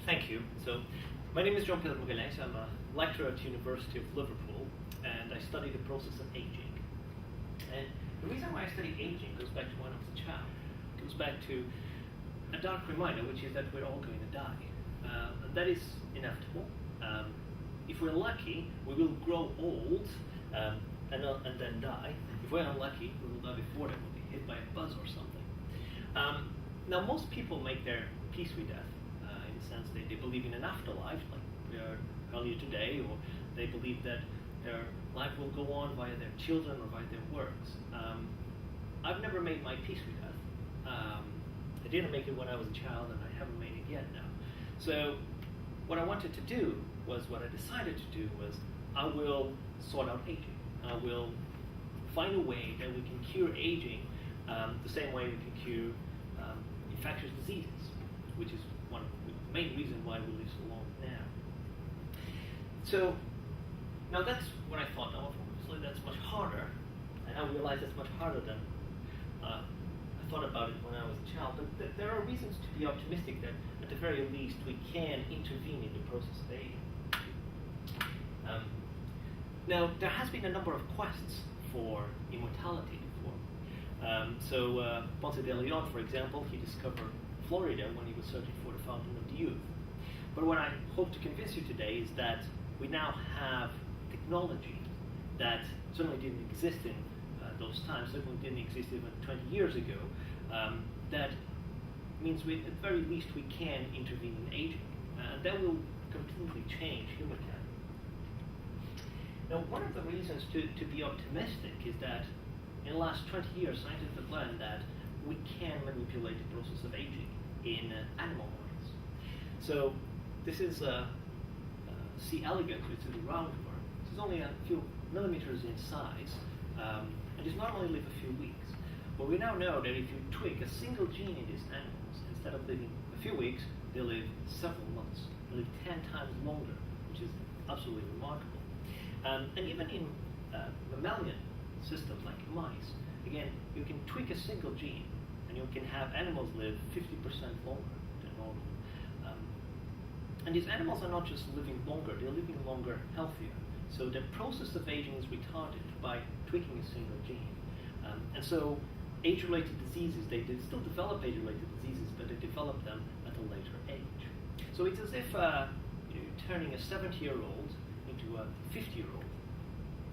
Thank you. So, my name is Joao Magalhaes. I'm a lecturer at the University of Liverpool, and I study the process of aging. And the reason why I study aging goes back to when I was a child. It goes back to a dark reminder, which is that we're all going to die. And that is inevitable. If we're lucky, we will grow old and then die. If we're unlucky, we will die before that. We'll be hit by a buzz or something. Now, most people make their peace with death. In the sense they believe in an afterlife, like we are earlier today, or they believe that their life will go on via their children or via their works. I've never made my peace with death. I didn't make it when I was a child, and I haven't made it yet now. So what I wanted to do was, what I decided to do was, I will sort out aging. I will find a way that we can cure aging the same way we can cure infectious diseases, which is one of the main reasons why we live so long now. So now that's what I thought. Now, obviously, that's much harder, and I realize that's much harder than I thought about it when I was a child. But there are reasons to be optimistic that, at the very least, we can intervene in the process of aging. Now, there has been a number of quests for immortality before. Ponce de Leon, for example, he discovered Florida when he was searching for the fountain of the youth. But what I hope to convince you today is that we now have technology that certainly didn't exist in those times, certainly didn't exist even 20 years ago, that means at the very least we can intervene in aging. And that will completely change humankind. Now, one of the reasons to be optimistic is that in the last 20 years, scientists have learned that we can manipulate the process of aging in animal models. So this is C. elegans, which is a roundworm. This is only a few millimeters in size, and does not only live a few weeks. But we now know that if you tweak a single gene in these animals, instead of living a few weeks, they live several months. They live 10 times longer, which is absolutely remarkable. And even in mammalian systems like mice, again, you can tweak a single gene, and you can have animals live 50% longer than normal. And these animals are not just living longer, they're living longer healthier. So the process of aging is retarded by tweaking a single gene. And so age-related diseases, they still develop age-related diseases, but they develop them at a later age. So it's as if you're turning a 70-year-old into a 50-year-old,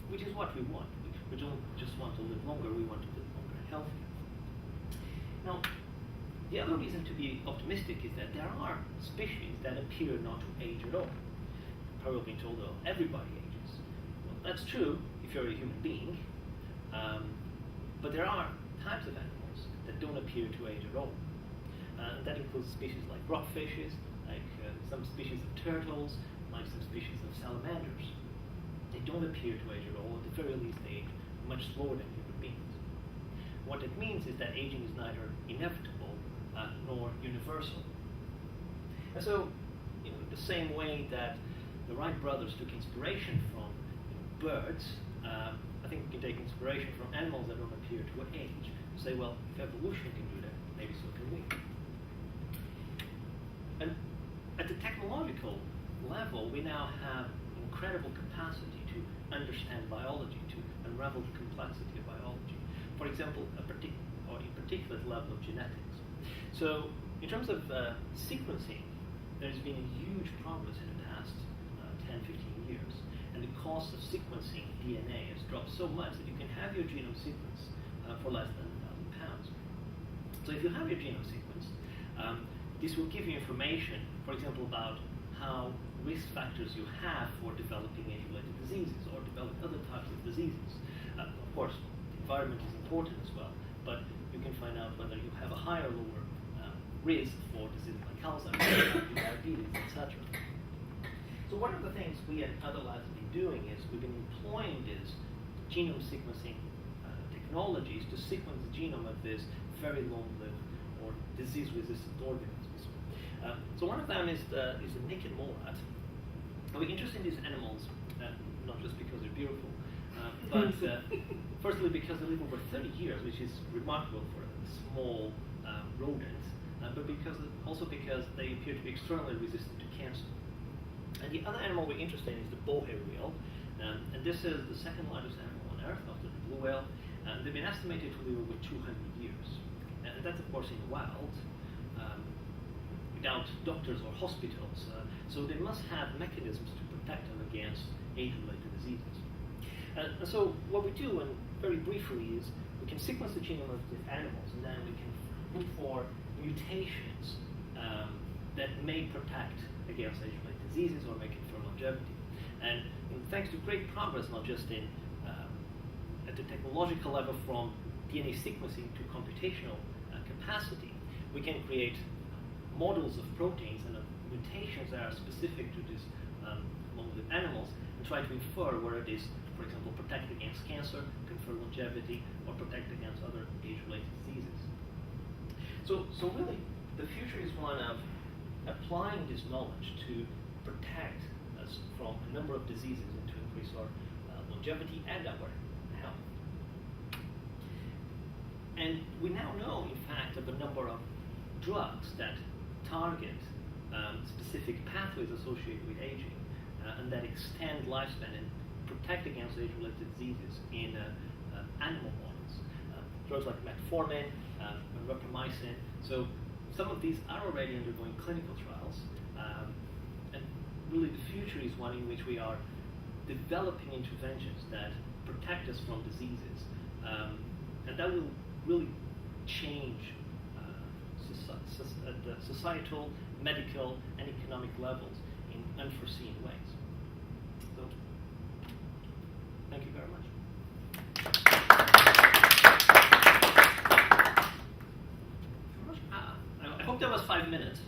which is what we want. We don't just want to live longer, we want to live longer and healthier. Now, the other reason to be optimistic is that there are species that appear not to age at all. You've probably been told, oh, everybody ages. Well, that's true if you're a human being, but there are types of animals that don't appear to age at all. That includes species like rockfishes, like some species of turtles, like some species of salamanders. They don't appear to age at all. At the very least, they age much slower than human beings. What it means is that aging is neither inevitable nor universal. And so, the same way that the Wright brothers took inspiration from birds, I think we can take inspiration from animals that don't appear to age. Say, well, if evolution can do that, maybe so can we. And at the technological level, we now have incredible capacity to understand biology, to unravel the complexity of biology. For example, in particular, the level of genetics. So, in terms of sequencing, there's been a huge progress in the past 10, 15 years. And the cost of sequencing DNA has dropped so much that you can have your genome sequenced for less than £1,000. So if you have your genome sequenced, this will give you information, for example, about how risk factors you have for developing age-related diseases or developing other types of diseases. Of course, the environment is important as well, but you can find out whether you have a higher or lower risk for diseases like Alzheimer's, diabetes, etc. So one of the things we at other labs have been doing is we've been employing these genome sequencing technologies to sequence the genome of this very long-lived or disease-resistant organisms. So one of them is the naked mole rat. And we're interested in these animals, not just because they're beautiful, but firstly because they live over 30 years, which is remarkable for a small rodent. but also because they appear to be externally resistant to cancer. And the other animal we're interested in is the bowhaired whale, and this is the second largest animal on Earth after the blue whale. They've been estimated to live over 200 years, and that's of course in the wild, without doctors or hospitals. So they must have mechanisms to protect them against age-related diseases. And so what we do, and very briefly, is we can sequence the genome of these animals, and then we can look for mutations that may protect against age-related diseases or may confer longevity. And thanks to great progress, not just in at the technological level from DNA sequencing to computational capacity, we can create models of proteins and of mutations that are specific to these long-lived animals and try to infer whether it is, for example, protect against cancer, confer longevity, or protect against other age-related diseases. So really, the future is one of applying this knowledge to protect us from a number of diseases and to increase our longevity and our health. And we now know, in fact, of a number of drugs that target specific pathways associated with aging and that extend lifespan and protect against age-related diseases in animal models. Drugs like metformin and rapamycin. So some of these are already undergoing clinical trials, and really the future is one in which we are developing interventions that protect us from diseases, and that will really change at the societal, medical, and economic levels in unforeseen ways. So, thank you very much. I hope that was 5 minutes.